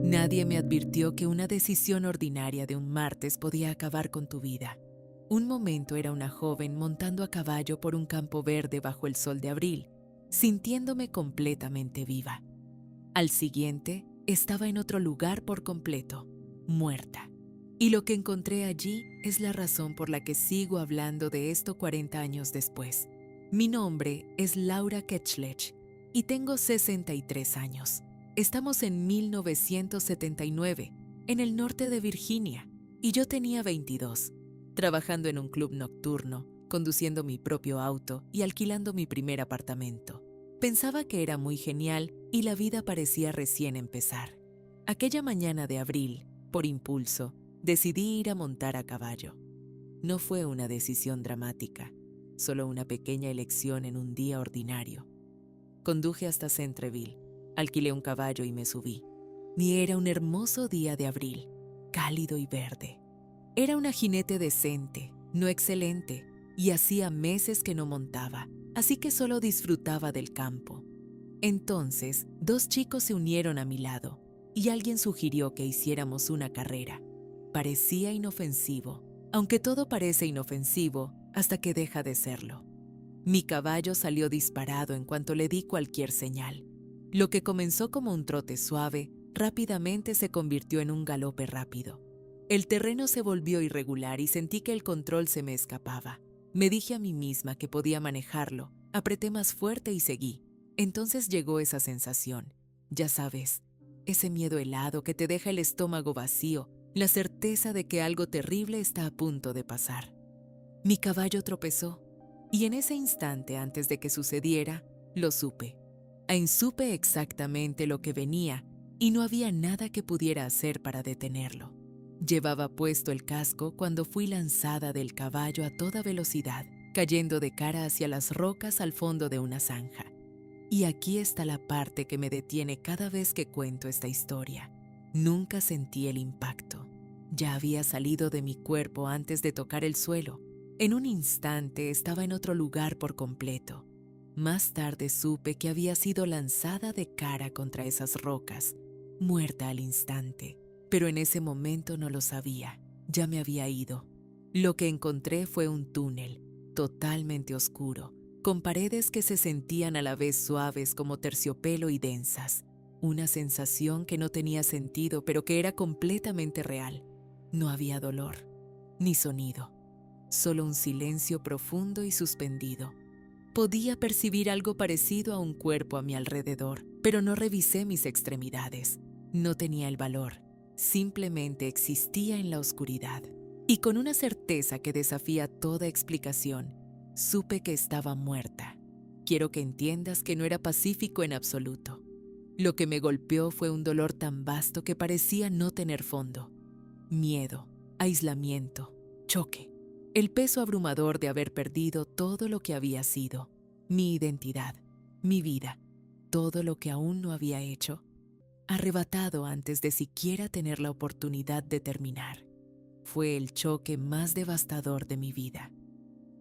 Nadie me advirtió que una decisión ordinaria de un martes podía acabar con tu vida. Un momento era una joven montando a caballo por un campo verde bajo el sol de abril, sintiéndome completamente viva. Al siguiente, estaba en otro lugar por completo, muerta. Y lo que encontré allí es la razón por la que sigo hablando de esto 40 años después. Mi nombre es Laura Ketchledge y tengo 63 años. Estamos en 1979, en el norte de Virginia, y yo tenía 22, trabajando en un club nocturno, conduciendo mi propio auto y alquilando mi primer apartamento. Pensaba que era muy genial y la vida parecía recién empezar. Aquella mañana de abril, por impulso, decidí ir a montar a caballo. No fue una decisión dramática, solo una pequeña elección en un día ordinario. Conduje hasta Centreville, alquilé un caballo y me subí. Y era un hermoso día de abril, cálido y verde. Era una jinete decente, no excelente, y hacía meses que no montaba, así que solo disfrutaba del campo. Entonces, dos chicos se unieron a mi lado, y alguien sugirió que hiciéramos una carrera. Parecía inofensivo, aunque todo parece inofensivo hasta que deja de serlo. Mi caballo salió disparado en cuanto le di cualquier señal. Lo que comenzó como un trote suave, rápidamente se convirtió en un galope rápido. El terreno se volvió irregular y sentí que el control se me escapaba. Me dije a mí misma que podía manejarlo, apreté más fuerte y seguí. Entonces llegó esa sensación, ya sabes, ese miedo helado que te deja el estómago vacío, la certeza de que algo terrible está a punto de pasar. Mi caballo tropezó, y en ese instante antes de que sucediera, lo supe. Supe exactamente lo que venía y no había nada que pudiera hacer para detenerlo. Llevaba puesto el casco cuando fui lanzada del caballo a toda velocidad, cayendo de cara hacia las rocas al fondo de una zanja. Y aquí está la parte que me detiene cada vez que cuento esta historia. Nunca sentí el impacto. Ya había salido de mi cuerpo antes de tocar el suelo. En un instante estaba en otro lugar por completo. Más tarde supe que había sido lanzada de cara contra esas rocas, muerta al instante. Pero en ese momento no lo sabía. Ya me había ido. Lo que encontré fue un túnel, totalmente oscuro, con paredes que se sentían a la vez suaves como terciopelo y densas. Una sensación que no tenía sentido, pero que era completamente real. No había dolor, ni sonido, solo un silencio profundo y suspendido. Podía percibir algo parecido a un cuerpo a mi alrededor, pero no revisé mis extremidades. No tenía el valor, simplemente existía en la oscuridad. Y con una certeza que desafía toda explicación, supe que estaba muerta. Quiero que entiendas que no era pacífico en absoluto. Lo que me golpeó fue un dolor tan vasto que parecía no tener fondo. Miedo, aislamiento, choque. El peso abrumador de haber perdido todo lo que había sido, mi identidad, mi vida, todo lo que aún no había hecho, arrebatado antes de siquiera tener la oportunidad de terminar. Fue el choque más devastador de mi vida.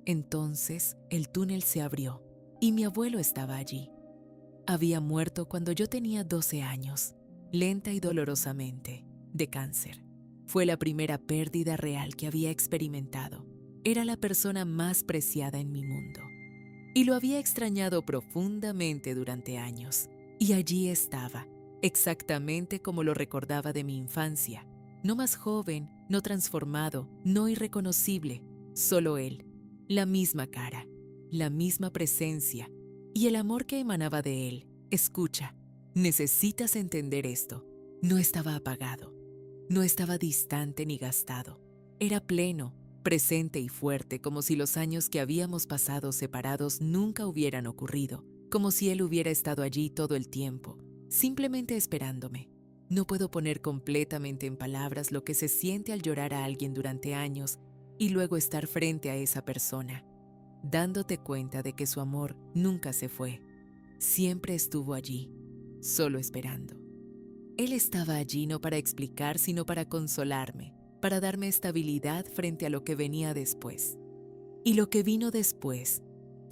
Entonces, el túnel se abrió y mi abuelo estaba allí. Había muerto cuando yo tenía 12 años, lenta y dolorosamente, de cáncer. Fue la primera pérdida real que había experimentado. Era la persona más preciada en mi mundo. Y lo había extrañado profundamente durante años. Y allí estaba, exactamente como lo recordaba de mi infancia. No más joven, no transformado, no irreconocible, solo él. La misma cara, la misma presencia y el amor que emanaba de él. Escucha, necesitas entender esto. No estaba apagado, no estaba distante ni gastado. Era pleno, presente y fuerte, como si los años que habíamos pasado separados nunca hubieran ocurrido, como si él hubiera estado allí todo el tiempo, simplemente esperándome. No puedo poner completamente en palabras lo que se siente al llorar a alguien durante años y luego estar frente a esa persona, dándote cuenta de que su amor nunca se fue. Siempre estuvo allí, solo esperando. Él estaba allí no para explicar, sino para consolarme, para darme estabilidad frente a lo que venía después. Y lo que vino después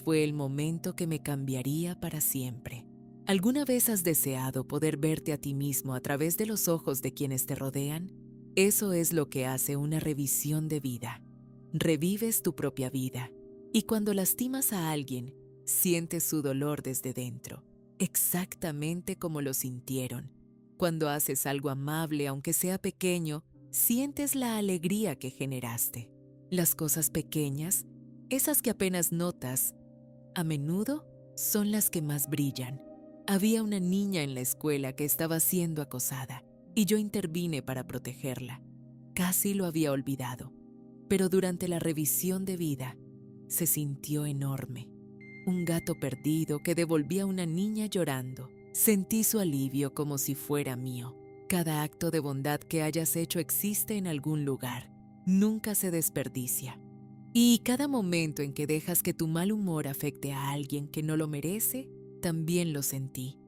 fue el momento que me cambiaría para siempre. ¿Alguna vez has deseado poder verte a ti mismo a través de los ojos de quienes te rodean? Eso es lo que hace una revisión de vida. Revives tu propia vida y cuando lastimas a alguien, sientes su dolor desde dentro, exactamente como lo sintieron. Cuando haces algo amable, aunque sea pequeño, sientes la alegría que generaste. Las cosas pequeñas, esas que apenas notas, a menudo son las que más brillan. Había una niña en la escuela que estaba siendo acosada y yo intervine para protegerla. Casi lo había olvidado, pero durante la revisión de vida se sintió enorme. Un gato perdido que devolvía a una niña llorando. Sentí su alivio como si fuera mío. Cada acto de bondad que hayas hecho existe en algún lugar. Nunca se desperdicia. Y cada momento en que dejas que tu mal humor afecte a alguien que no lo merece, también lo sentí,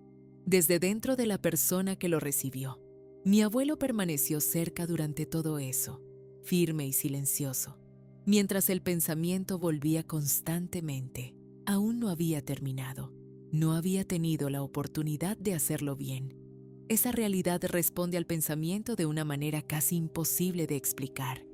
desde dentro de la persona que lo recibió. Mi abuelo permaneció cerca durante todo eso, firme y silencioso, mientras el pensamiento volvía constantemente. Aún no había terminado, no había tenido la oportunidad de hacerlo bien. Esa realidad responde al pensamiento de una manera casi imposible de explicar.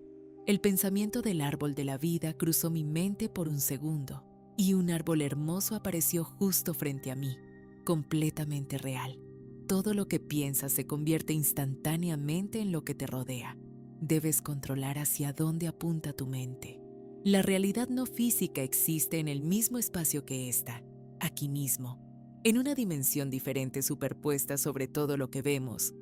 El pensamiento del árbol de la vida cruzó mi mente por un segundo y un árbol hermoso apareció justo frente a mí, completamente real. Todo lo que piensas se convierte instantáneamente en lo que te rodea. Debes controlar hacia dónde apunta tu mente. La realidad no física existe en el mismo espacio que esta, aquí mismo, en una dimensión diferente superpuesta sobre todo lo que vemos.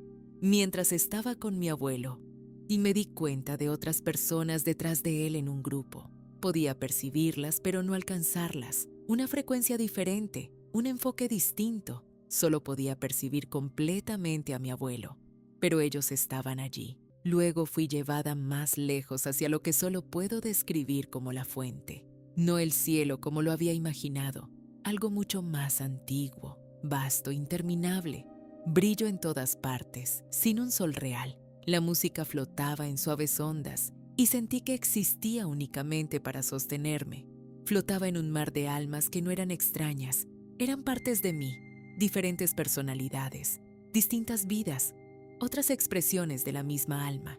Mientras estaba con mi abuelo, y me di cuenta de otras personas detrás de él en un grupo. Podía percibirlas, pero no alcanzarlas. Una frecuencia diferente, un enfoque distinto. Solo podía percibir completamente a mi abuelo, pero ellos estaban allí. Luego fui llevada más lejos hacia lo que solo puedo describir como la fuente. No el cielo como lo había imaginado, algo mucho más antiguo, vasto, interminable. Brillo en todas partes, sin un sol real. La música flotaba en suaves ondas y sentí que existía únicamente para sostenerme. Flotaba en un mar de almas que no eran extrañas, eran partes de mí, diferentes personalidades, distintas vidas, otras expresiones de la misma alma.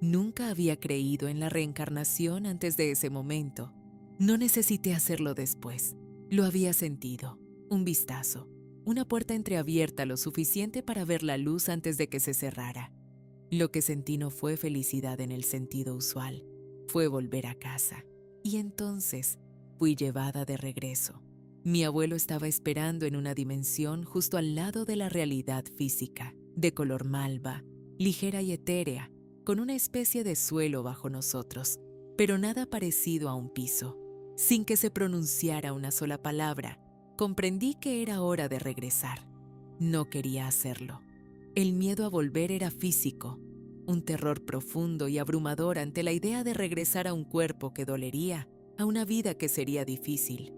Nunca había creído en la reencarnación antes de ese momento. No necesité hacerlo después. Lo había sentido, un vistazo, una puerta entreabierta lo suficiente para ver la luz antes de que se cerrara. Lo que sentí no fue felicidad en el sentido usual, fue volver a casa. Y entonces fui llevada de regreso. Mi abuelo estaba esperando en una dimensión justo al lado de la realidad física, de color malva, ligera y etérea, con una especie de suelo bajo nosotros, pero nada parecido a un piso. Sin que se pronunciara una sola palabra, comprendí que era hora de regresar. No quería hacerlo. El miedo a volver era físico, un terror profundo y abrumador ante la idea de regresar a un cuerpo que dolería, a una vida que sería difícil.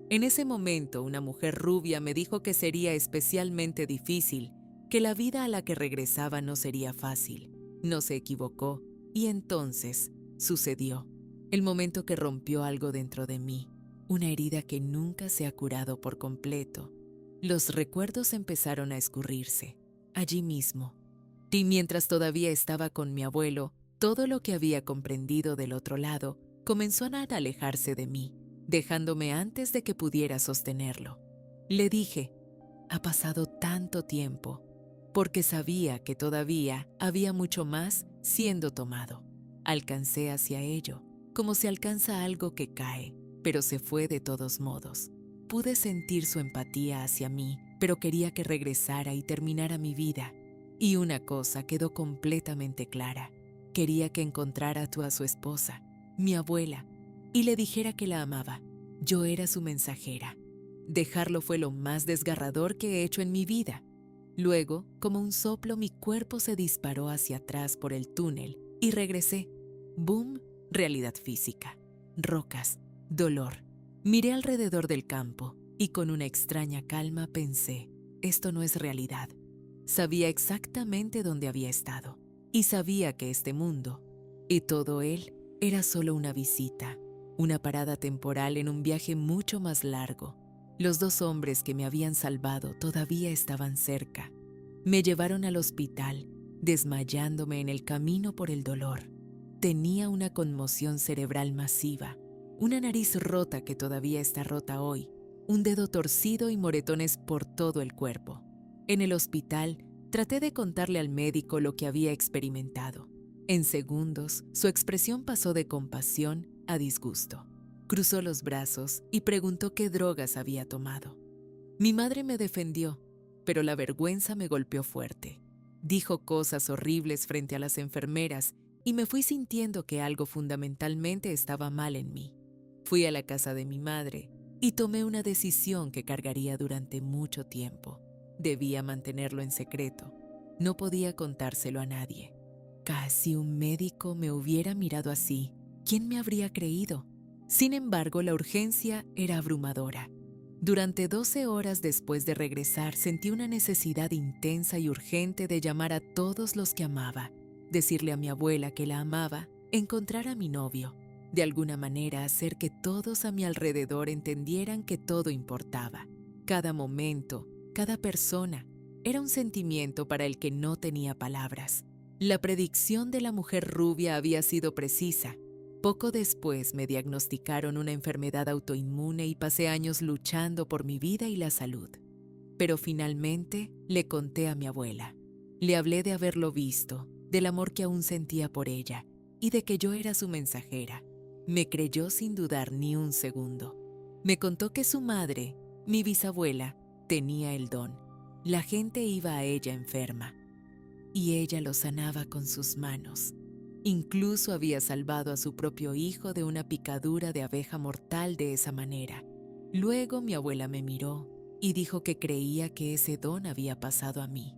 En ese momento, una mujer rubia me dijo que sería especialmente difícil, que la vida a la que regresaba no sería fácil. No se equivocó, y entonces sucedió. El momento que rompió algo dentro de mí, una herida que nunca se ha curado por completo. Los recuerdos empezaron a escurrirse, allí mismo. Y mientras todavía estaba con mi abuelo, todo lo que había comprendido del otro lado comenzó a alejarse de mí, dejándome antes de que pudiera sostenerlo. Le dije, ha pasado tanto tiempo, porque sabía que todavía había mucho más siendo tomado. Alcancé hacia ello, como se alcanza algo que cae, pero se fue de todos modos. Pude sentir su empatía hacia mí, pero quería que regresara y terminara mi vida. Y una cosa quedó completamente clara. Quería que encontrara a su esposa, mi abuela, y le dijera que la amaba. Yo era su mensajera. Dejarlo fue lo más desgarrador que he hecho en mi vida. Luego, como un soplo, mi cuerpo se disparó hacia atrás por el túnel y regresé. Boom, realidad física. Rocas, dolor. Miré alrededor del campo y con una extraña calma pensé, esto no es realidad. Sabía exactamente dónde había estado y sabía que este mundo y todo él era solo una visita, una parada temporal en un viaje mucho más largo. Los 2 hombres que me habían salvado todavía estaban cerca. Me llevaron al hospital, desmayándome en el camino por el dolor. Tenía una conmoción cerebral masiva, una nariz rota que todavía está rota hoy, un dedo torcido y moretones por todo el cuerpo. En el hospital, traté de contarle al médico lo que había experimentado. En segundos, su expresión pasó de compasión a disgusto. Cruzó los brazos y preguntó qué drogas había tomado. Mi madre me defendió, pero la vergüenza me golpeó fuerte. Dijo cosas horribles frente a las enfermeras y me fui sintiendo que algo fundamentalmente estaba mal en mí. Fui a la casa de mi madre y tomé una decisión que cargaría durante mucho tiempo. Debía mantenerlo en secreto. No podía contárselo a nadie. Casi un médico me hubiera mirado así. ¿Quién me habría creído? Sin embargo, la urgencia era abrumadora. Durante 12 horas después de regresar, sentí una necesidad intensa y urgente de llamar a todos los que amaba, decirle a mi abuela que la amaba, encontrar a mi novio, de alguna manera hacer que todos a mi alrededor entendieran que todo importaba. Cada momento, cada persona, era un sentimiento para el que no tenía palabras. La predicción de la mujer rubia había sido precisa. Poco después me diagnosticaron una enfermedad autoinmune y pasé años luchando por mi vida y la salud. Pero finalmente le conté a mi abuela. Le hablé de haberlo visto, del amor que aún sentía por ella y de que yo era su mensajera. Me creyó sin dudar ni un segundo. Me contó que su madre, mi bisabuela, tenía el don. La gente iba a ella enferma y ella lo sanaba con sus manos. Incluso había salvado a su propio hijo de una picadura de abeja mortal de esa manera. Luego mi abuela me miró y dijo que creía que ese don había pasado a mí.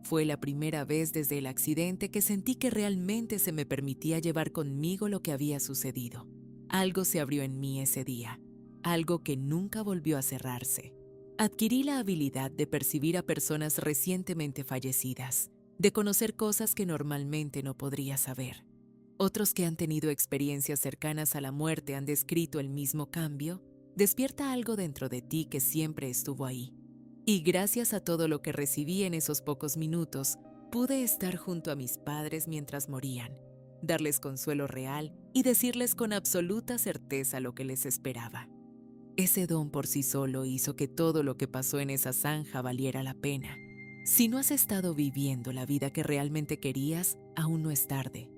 Fue la primera vez desde el accidente que sentí que realmente se me permitía llevar conmigo lo que había sucedido. Algo se abrió en mí ese día, algo que nunca volvió a cerrarse. Adquirí la habilidad de percibir a personas recientemente fallecidas, de conocer cosas que normalmente no podría saber. Otros que han tenido experiencias cercanas a la muerte han descrito el mismo cambio. Despierta algo dentro de ti que siempre estuvo ahí. Y gracias a todo lo que recibí en esos pocos minutos, pude estar junto a mis padres mientras morían, darles consuelo real y decirles con absoluta certeza lo que les esperaba. Ese don por sí solo hizo que todo lo que pasó en esa zanja valiera la pena. Si no has estado viviendo la vida que realmente querías, aún no es tarde.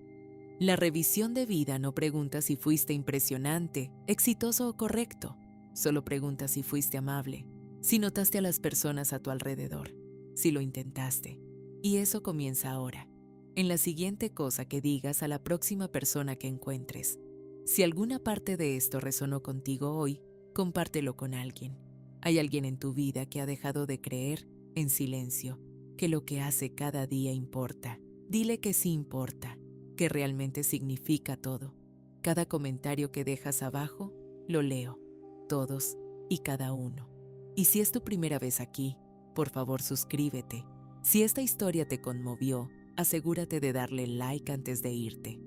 La revisión de vida no pregunta si fuiste impresionante, exitoso o correcto. Solo pregunta si fuiste amable, si notaste a las personas a tu alrededor, si lo intentaste. Y eso comienza ahora, en la siguiente cosa que digas a la próxima persona que encuentres. Si alguna parte de esto resonó contigo hoy, compártelo con alguien. Hay alguien en tu vida que ha dejado de creer, en silencio, que lo que hace cada día importa. Dile que sí importa, que realmente significa todo. Cada comentario que dejas abajo, lo leo, todos y cada uno. Y si es tu primera vez aquí, por favor suscríbete. Si esta historia te conmovió, asegúrate de darle like antes de irte.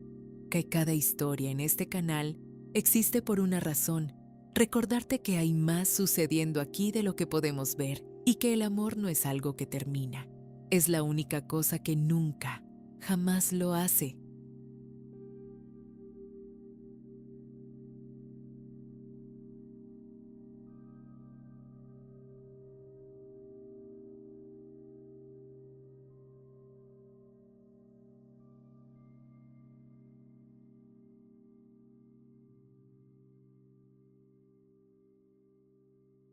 Que cada historia en este canal existe por una razón. Recordarte que hay más sucediendo aquí de lo que podemos ver y que el amor no es algo que termina. Es la única cosa que nunca, jamás lo hace.